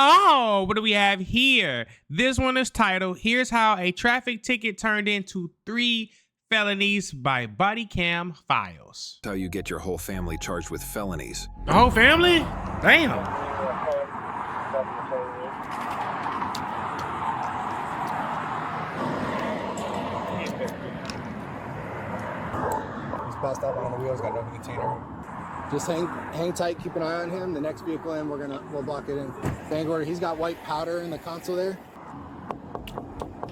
Oh, what do we have here? This one is titled, Here's How a Traffic Ticket Turned into 3 Felonies by Body Cam Files. How you get your whole family charged with felonies. The whole family? Damn. He's passed out behind the wheels, got an open container. Just hang tight, keep an eye on him. The next vehicle in, we'll block it in. Bang order. He's got white powder in the console there.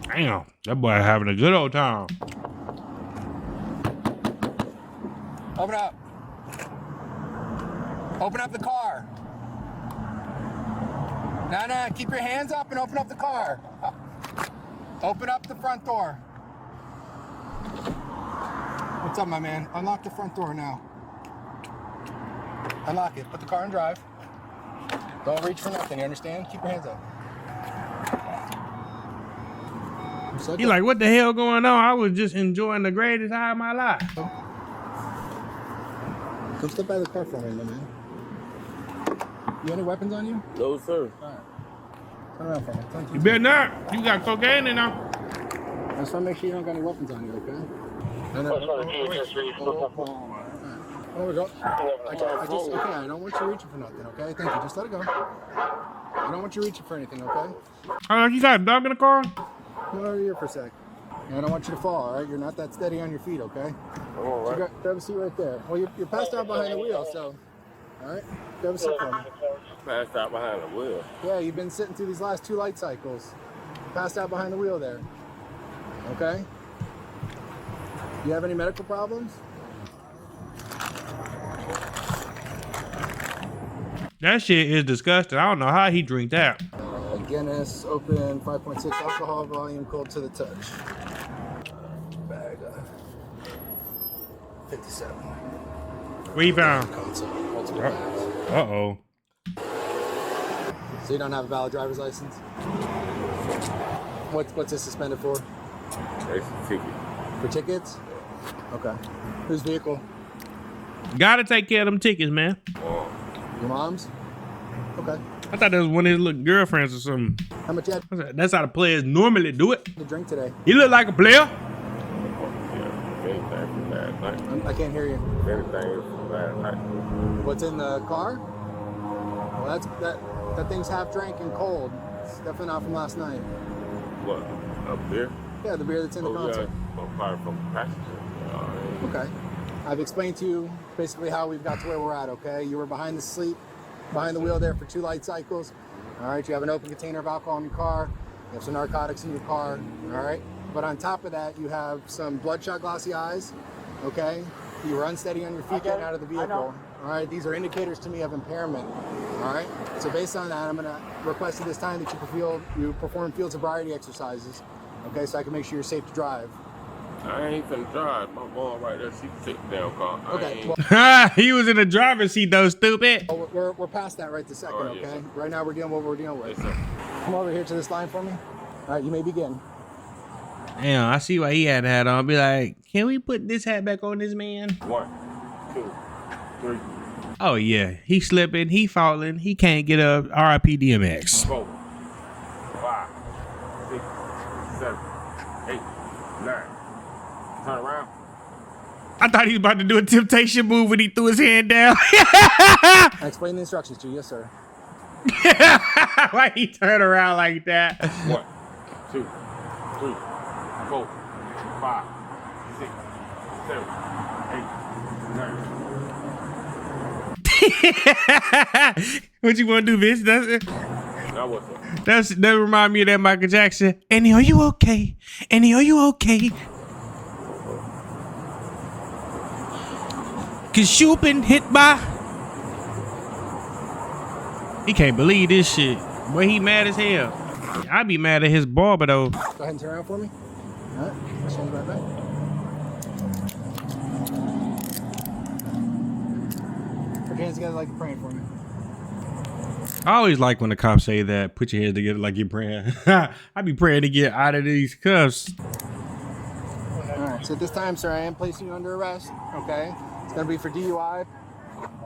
Damn, that boy having a good old time. Open up. Open up the car. Nah, keep your hands up and open up the car. Open up the front door. What's up, my man? Unlock the front door now. Unlock it. Put the car in drive. Don't reach for nothing, you understand? Keep your hands up. He like, what the hell going on? I was just enjoying the greatest high of my life. Come step by the car for me, my man. You have any weapons on you? No, sir. All right. Turn around for me. You better not. You got cocaine in there. I just want to make sure you don't got any weapons on you, okay? Oh, we go. I don't want you reaching for nothing, okay? Thank you. Just let it go. I don't want you reaching for anything, okay? You got a dog in the car? Come over here for a sec. I don't want you to fall, all right? You're not that steady on your feet, okay? All right. So grab a seat right there. Well, you're passed out behind the wheel, so, all right? Grab a seat for me. Passed out behind the wheel. Yeah, you've been sitting through these last 2 light cycles. Passed out behind the wheel there. Okay? You have any medical problems? That shit is disgusting. I don't know how he drink that. Guinness, open, 5.6 alcohol volume, cold to the touch. Bag 57. Rebound. Console, multiple bags. Uh-oh. So you don't have a valid driver's license? What's this suspended for? It's a ticket. For tickets? Okay. Whose vehicle? Gotta take care of them tickets, man. Your mom's? Okay. I thought that was one of his little girlfriends or something. How much you had That's how the players normally do it. to drink today? He look like a player. Yeah, anything from last night. I can't hear you. Anything from last night. What's in the car? Well, that thing's half drank and cold. It's definitely not from last night. What? A beer? Yeah, the beer that's in the console. Yeah. Well, probably from the passenger. Okay. I've explained to you basically how we've got to where we're at, okay? You were behind the wheel there for 2 light cycles. All right, you have an open container of alcohol in your car. You have some narcotics in your car, all right? But on top of that, you have some bloodshot glossy eyes, okay? You were unsteady on your feet getting out of the vehicle. All right, these are indicators to me of impairment, all right? So based on that, I'm gonna request at this time that you perform field sobriety exercises, okay? So I can make sure you're safe to drive. I ain't finna drive. My mom right there, she can take the damn car. Okay. He was in the driver's seat though, stupid. Well, we're past that right this second, All right, okay? yes, Right now we're dealing with what we're dealing with. Yes, sir. Come over here to this line for me. All right, you may begin. Damn, I see why he had the hat on. Be like, can we put this hat back on this man? 1, 2, 3, Oh yeah, he slipping, he falling, he can't get up. R.I.P. DMX. 4, 5, 6, 7, 8, 9. Turn around. I thought he was about to do a temptation move when he threw his hand down. I explain the instructions to you, yes, sir. Why he turn around like that? 1, 2, 3, 4, 5, 6, 7, 8, 9. What you want to do, bitch? Now what's up? That remind me of that Michael Jackson. Annie, are you okay? Annie, are you okay? Cause you been hit by. He can't believe this shit. Boy, he mad as hell. I be mad at his barber though. Go ahead and turn around for me. All right, I'll show you right back. Put your hands together like you're praying for me. I always like when the cops say that. Put your hands together like you're praying. I be praying to get out of these cuffs. All right, so at this time, sir, I am placing you under arrest, okay? It's gonna be for DUI,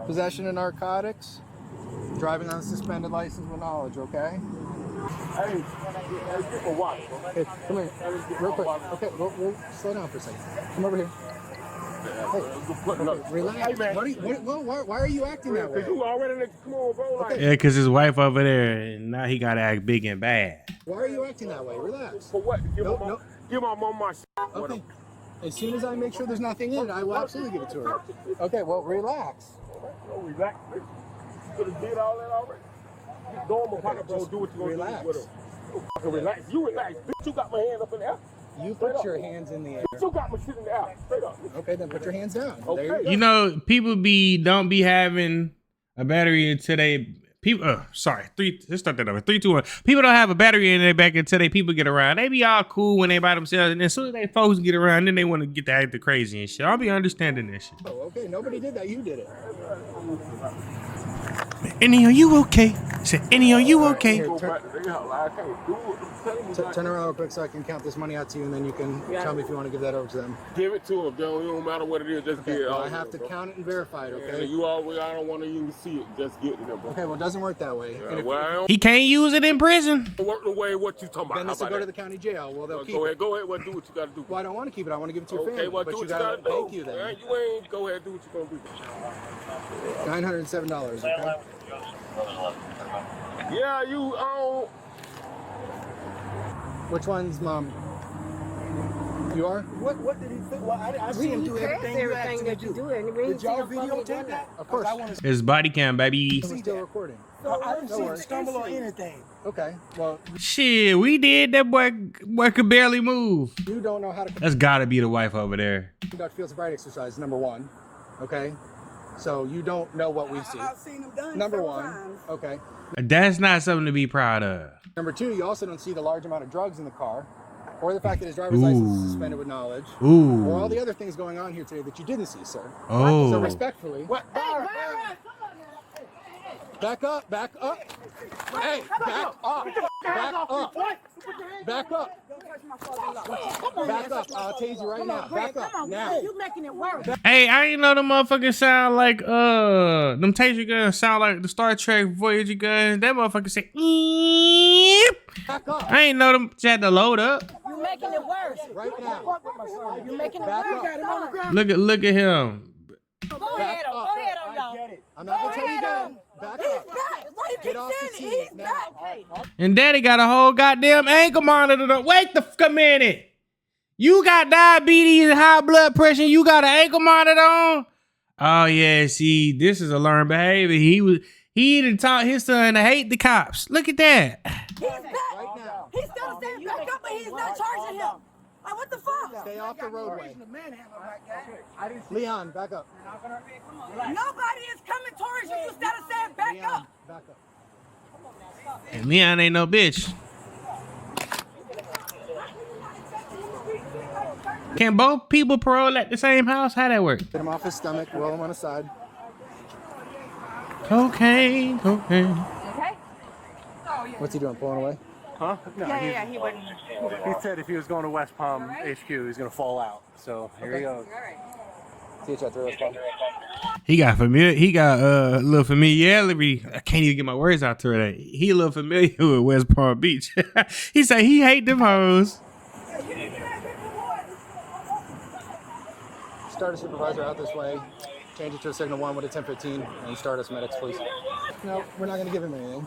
possession of narcotics, Driving on a suspended license with knowledge, okay? Hey, for what? Hey, come here, real quick. Okay, we'll slow down for a second. Come over here. Hey, relax. Hey, man. Why are you acting that way? You already come on, bro. Like, Yeah, because his wife over there, and now he got to act big and bad. Why are you acting that way? Relax. for what? Give No. my mom my shit. Okay. As soon as I make sure there's nothing in it, I will absolutely give it to her. Okay, well, relax. Bro, relax, bitch. You could have did all that already. You go in my pocket, bro. Do what you gonna relax. do with her. You fucking relax. You relax, bitch. You got my hand up in the air. You put your hands in the air. Bitch, you got my shit in the air. Straight up. Okay, then put your hands down. Okay. There you go. You know, people don't be having a battery until they sorry, let's start that over. 3, 2, 1. People don't have a battery in their back until people get around. They be all cool when they by themselves, and as soon as they folks get around, then they want to get to act crazy and shit. I'll be understanding this shit. Oh, okay. Nobody did that. You did it. Annie, are you okay? I said, Annie, are you okay? Here, Go back to the house. I can't do it. I'm telling you, like, turn around real quick so I can count this money out to you, and then you can tell me if you want to give that over to them. give it to him. Don't matter what it is. Just Okay, get it. well, all I have to bro. count it and verify it, And okay? you always, I don't want to even see it. Just get it, bro. Okay, well, it doesn't work that way. And if, Well, I don't He can't use it in prison. work the way what you talking about. then How this will about go to that? the county jail. Well, they'll keep Go it. ahead. Go ahead. Well, do what you got to do. Well, I don't want to keep it. I want to give it to your Okay, family. well, But do you what you got to do. thank you then. Man, you ain't go ahead do what you gonna do. $907, okay? Yeah, you Which one's mom? You are? What did he think? Well, I see him do everything you asked him to do. Did y'all videotape that? Of course. I want to It's body cam, baby. I'm still recording. I didn't see him worry. stumble on anything. Okay, well, Shit, we did. That boy could barely move. you don't know how to That's gotta be the wife over there. conduct field sobriety exercise, number one. Okay? So you don't know what we see. I've seen him done Number several one. times. Okay. That's not something to be proud of. Number two, you also don't see the large amount of drugs in the car, or the fact that his driver's license is Ooh. suspended with knowledge, or all Ooh. the other things going on here today that you didn't see, sir. So Oh. respectfully, back up, back up. Hey, back up, back up, back up, back up. I'll tase you right now. Back up now. You making it worse. Hey, I ain't know them motherfuckers sound like them taser guns sound like the Star Trek Voyager guns. That motherfucker say eep. Back up I ain't know them just had to load up. You making it worse. right now. You making it Back worse. up. Look at him. Go ahead on y'all. I'm not gonna tell you again. Back He's up. back. Why you Get keep off the saying seat it? He's now. back. And daddy got a whole goddamn ankle monitor. Wait the fuck a minute. You got diabetes and high blood pressure. You got an ankle monitor on? Oh yeah, see, this is a learned behavior. He even taught his son to hate the cops. Look at that. He's back. Right now. He's still saying back up, but he's not charging him. Like, what the fuck? Stay off the roadway. Leon, back up. Nobody is coming towards you. You instead of saying back Leon, up. back up. And Leon ain't no bitch. Can both people parole at the same house? How that work? Get him off his stomach. Roll him on the side. Cocaine. What's he doing? Pulling away? Huh? No, Yeah, he wouldn't. he said if he was going to West Palm HQ, he was going to fall out. So here he goes. See you at 3 West Palm. He got familiar. He got a little familiarity. I can't even get my words out today. He a little familiar with West Palm Beach. He said he hate them hoes. Start a supervisor out this way. Change it to a signal 1 with a 1015, and start us medics, please. No, we're not going to give him anything.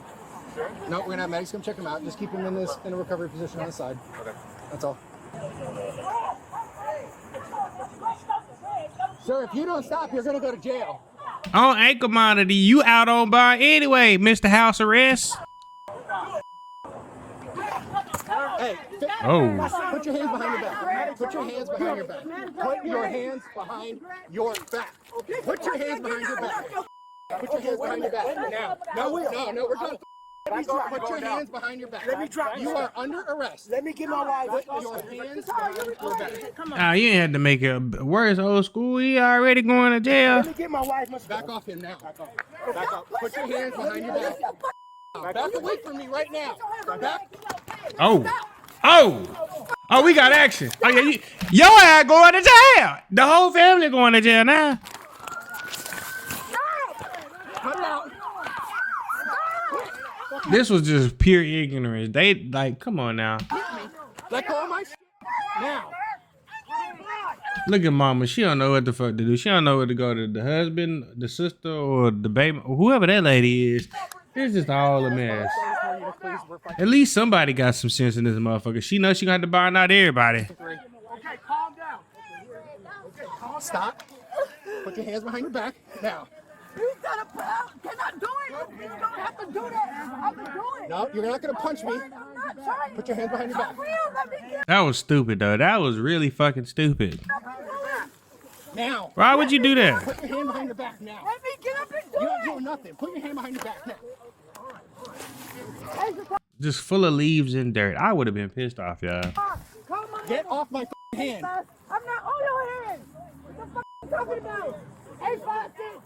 No, we're going to have medics come check him out. Just keep him in a recovery position on the side. Okay. That's all. Sir, if you don't stop, you're going to go to jail. On ankle monitor, you out on bar anyway, Mr. House Arrest. Hey, Oh. put your hands behind your back. Put your hands behind your back. Put your hands behind your back. Put your hands behind your back. Put your hands behind your back. Now. No, we're done. Put your hands behind your back. Let me drop You are under arrest. Let me get my wife. Put your hands behind your back. Ah, you ain't had to make it worse. Old school, he already going to jail. Let me get my wife. Back off him now. Back off. Put your hands behind your back. Back away from me right now. Back. Oh, we got action. Oh yeah, your ass going to jail. The whole family going to jail now. Cut it out. This was just pure ignorance. They like, come on now. Let go of my shit now. Look at mama. She don't know what the fuck to do. She don't know where to go to the husband, the sister, or the baby, or whoever that lady is. It's just all a mess. At least somebody got some sense in this motherfucker. She knows she got to buy not everybody. Okay, calm down. Stop. Put your hands behind your back now. You gotta cannot do it. You don't have to do that. I have to do it. No, you're not gonna punch me. I'm not trying. Put your hands behind your back. For real, let me get That was stupid though. That was really fucking stupid. Now. Why would you do that? Put your hand behind your back now. Let me get up and do You're it. not doing nothing. Put your hand behind your back now. Just full of leaves and dirt. I would have been pissed off, y'all. Call my Get name. off my hand. I'm not on your hand. What the fuck you talking about? 856.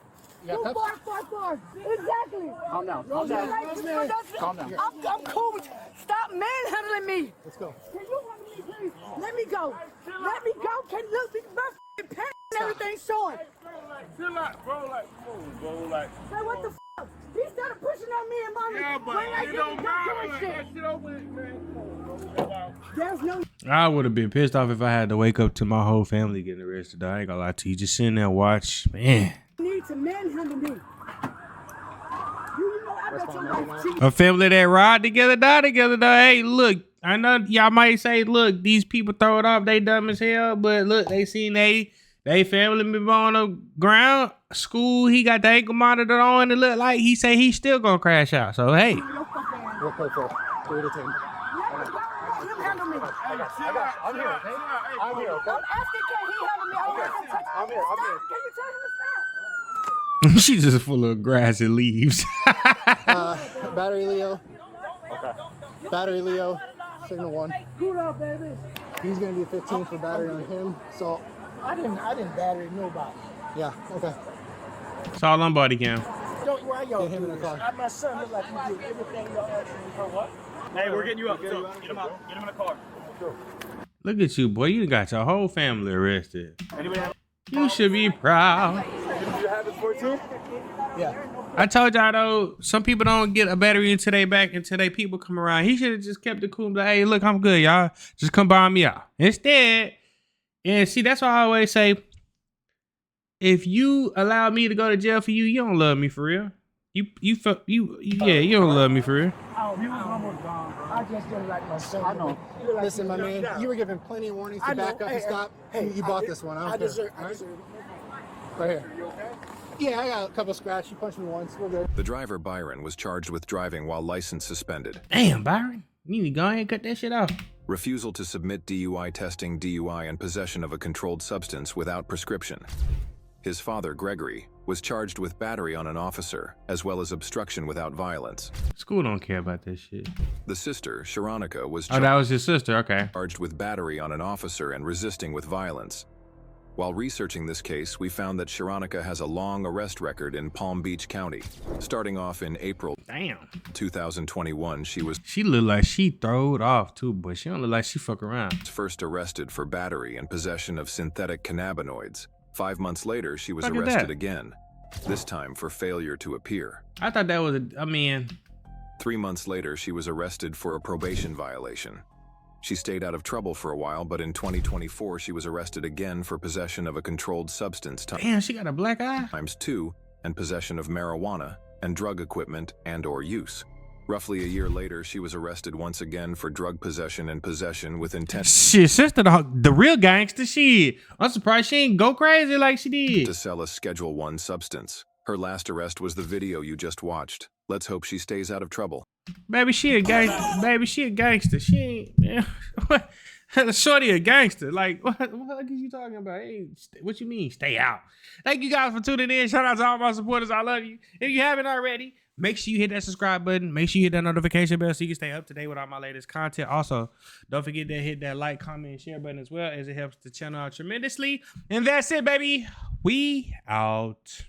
You got cuffs? 2444. Exactly. Calm down. Calm You down. like to do that? Calm down. I'm cool with you. Stop manhandling me. Let's go. Can you handle me, please? Let me go. Let me go. Can look, my f***ing pants and everything showing. Chill out, bro. Like, come on, bro. Like, Say what the f***? He started pushing on me and mommy. yeah, but when I it get don't to matter. doing Like, shit. that shit over with, man. Come on, bro. There's no I would have been pissed off if I had to wake up to my whole family getting arrested. I ain't gonna lie to you. Just sitting there and watch. Man. need to manhandle me. You know I bet your wife cheating. A family that ride together, die together, though. Hey, look, I know y'all might say, look, these people throw it off, they dumb as hell, but look, they seen they family member on the ground, school, he got the ankle monitor on, and it look like he say he still gonna crash out. So, hey. Real quick, Phil. 3 to 10. You handle me. I'm here, okay? I'm here, okay? I'm asking, can he handle me? I don't want to touch. I'm here. Stop. Can you tell him to stop? She's just full of grass and leaves. Battery Leo. Okay. Battery Leo. Signal 1. Good up, baby. He's gonna be 15 for battery on him. So I didn't battery nobody. yeah, okay. It's all on body cam. Don't why y'all Get him in the car. My son look like you do everything y'all ask me for what? Hey, we're getting you up. So, get him out. Get him in the car. Look at you, boy. You got your whole family arrested. Anybody have? You should be proud. Do you have it for too? Yeah. I told y'all though, some people don't get a battery until they back until they people come around. He should have just kept it cool and be like, hey, look, I'm good, y'all. Just come buy me out. Instead, and see, that's why I always say, if you allow me to go to jail for you, you don't love me for real. You don't love me for real. Oh, you was almost gone, bro. I just didn't like my son. I know. Listen, my man, you were given plenty of warnings to back up and stop. You bought this one. I don't care. I deserve it. Right here. Yeah, I got a couple scratches. You punched me once. We're good. The driver, Byron, was charged with driving while license suspended. Damn, Byron. You need to go ahead and cut that shit off. Refusal to submit DUI testing, DUI, and possession of a controlled substance without prescription. His father, Gregory, was charged with battery on an officer, as well as obstruction without violence. School don't care about that shit. The sister, Sharonica, was Oh, that was his sister. Okay. charged with battery on an officer and resisting with violence. While researching this case, we found that Sharonica has a long arrest record in Palm Beach County. Starting off in April Damn. 2021, she was She look like she throwed off too, but she don't look like she fuck around. first arrested for battery and possession of synthetic cannabinoids. 5 months later, she was Look at arrested that. again, this time for failure to appear. I thought that was 3 months later, she was arrested for a probation violation. She stayed out of trouble for a while, but in 2024, she was arrested again for possession of a controlled substance damn, she got a black eye. times 2 and possession of marijuana and drug equipment and/or use. Roughly a year later, she was arrested once again for drug possession and possession with intent Shit, sister, the real gangster. Shit, I'm surprised she ain't go crazy like she to did. sell a Schedule 1 substance. Her last arrest was the video you just watched. Let's hope she stays out of trouble. Baby, she a gangster. Baby, she a gangster. She ain't, man. Shorty a gangster. Like, what are you talking about? Hey, what you mean, stay out? Thank you guys for tuning in. Shout out to all my supporters. I love you. If you haven't already, make sure you hit that subscribe button. Make sure you hit that notification bell so you can stay up to date with all my latest content. Also, don't forget to hit that like, comment, and share button as well, as it helps the channel out tremendously. And that's it, baby. We out.